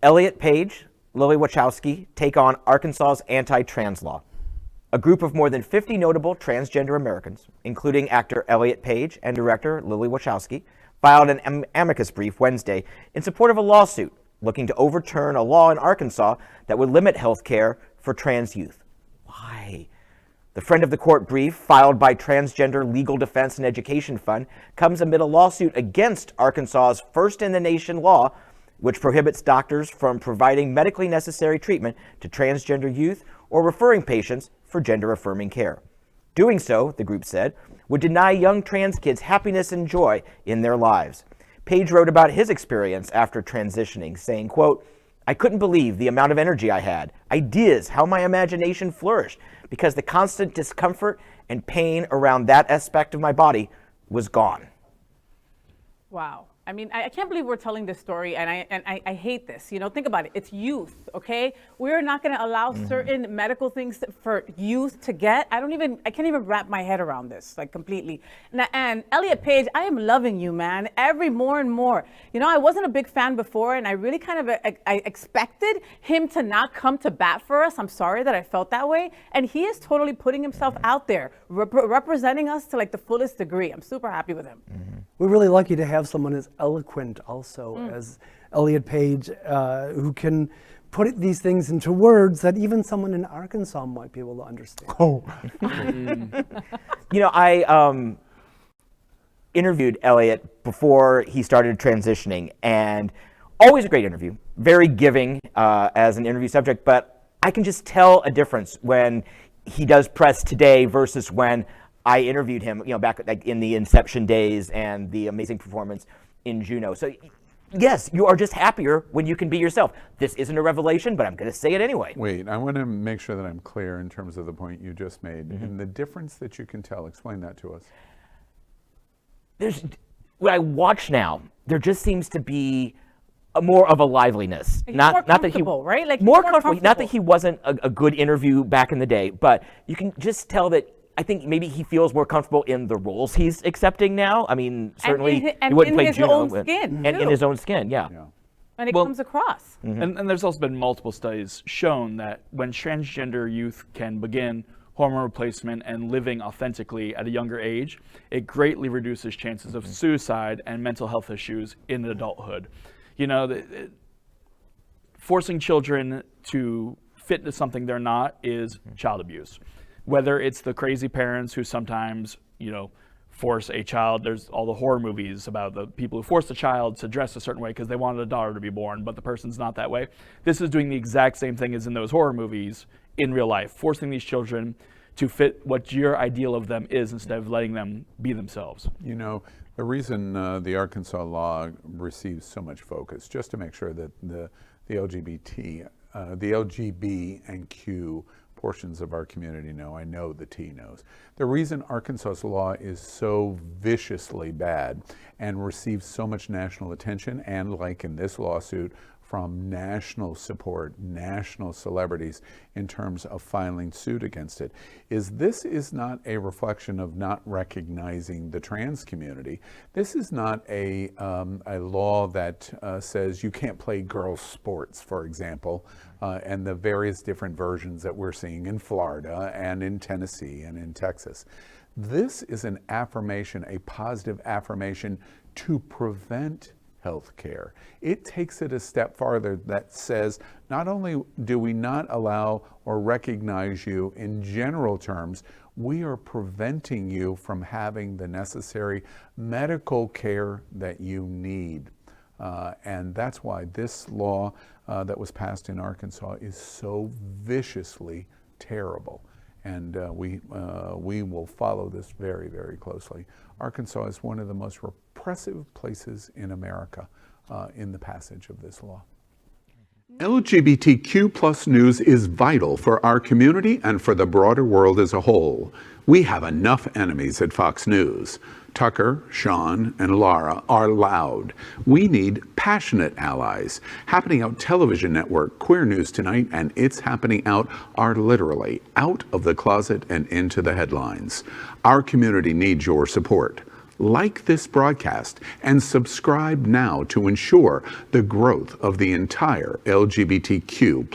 Elliot Page, Lilly Wachowski take on Arkansas's anti-trans law. A group of more than 50 notable transgender Americans, including actor Elliot Page and director Lilly Wachowski, filed an amicus brief Wednesday in support of a lawsuit looking to overturn a law in Arkansas that would limit health care for trans youth. Why? The friend of the court brief, filed by Transgender Legal Defense and Education Fund, comes amid a lawsuit against Arkansas's first-in-the-nation law, which prohibits doctors from providing medically necessary treatment to transgender youth or referring patients for gender-affirming care. Doing so, the group said, would deny young trans kids happiness and joy in their lives. Page wrote about his experience after transitioning, saying, quote, "I couldn't believe the amount of energy I had, ideas, how my imagination flourished, because the constant discomfort and pain around that aspect of my body was gone." Wow. I mean, I can't believe we're telling this story, and I hate this. You know, think about it. It's youth, okay? We're not going to allow certain medical things for youth to get. I can't even wrap my head around this, like, completely. And Elliot Page, I am loving you, man, more and more. You know, I wasn't a big fan before, and I really kind of I expected him to not come to bat for us. I'm sorry that I felt that way. And he is totally putting himself out there, representing us to, like, the fullest degree. I'm super happy with him. We're really lucky to have someone as eloquent also as Elliot Page, who can put these things into words that even someone in Arkansas might be able to understand. Oh. You know, I interviewed Elliot before he started transitioning, and always a great interview, very giving as an interview subject, but I can just tell a difference when he does press today versus when I interviewed him, you know, back like in the Inception days and the amazing performance in Juno. So yes, you are just happier when you can be yourself. This isn't a revelation, but I'm going to say it anyway. Wait, I want to make sure that I'm clear in terms of the point you just made. And the difference that you can tell, explain that to us. What I watch now, there just seems to be more of a liveliness. He's more comfortable, right? Like more comfortable. Not that he wasn't a good interview back in the day, but you can just tell that I think maybe he feels more comfortable in the roles he's accepting now. I mean, certainly he wouldn't play Juno. And in his own skin, yeah. And it comes across. And there's also been multiple studies shown that when transgender youth can begin hormone replacement and living authentically at a younger age, it greatly reduces chances of suicide and mental health issues in adulthood. You know, forcing children to fit into something they're not is child abuse. Whether it's the crazy parents who sometimes, you know, force a child. There's all the horror movies about the people who force a child to dress a certain way because they wanted a daughter to be born, but the person's not that way. This is doing the exact same thing as in those horror movies in real life, forcing these children to fit what your ideal of them is instead of letting them be themselves. You know, the reason the Arkansas law receives so much focus, just to make sure that the LGBT and Q portions of our community know, I know the T knows. The reason Arkansas's law is so viciously bad and receives so much national attention, and like in this lawsuit, from national support, national celebrities in terms of filing suit against it, is this is not a reflection of not recognizing the trans community. This is not a law that says you can't play girls' sports, for example, and the various different versions that we're seeing in Florida and in Tennessee and in Texas. This is an affirmation, a positive affirmation to prevent health care. It takes it a step farther that says, not only do we not allow or recognize you in general terms, we are preventing you from having the necessary medical care that you need. And that's why this law that was passed in Arkansas is so viciously terrible. And we will follow this very, very closely. Arkansas is one of the most repressive places in America in the passage of this law. LGBTQ+ news is vital for our community and for the broader world as a whole. We have enough enemies at Fox News. Tucker, Sean, and Laura are loud. We need passionate allies. Happening Out Television Network, Queer News Tonight, and It's Happening Out are literally out of the closet and into the headlines. Our community needs your support. like this broadcast, and subscribe now to ensure the growth of the entire LGBTQ+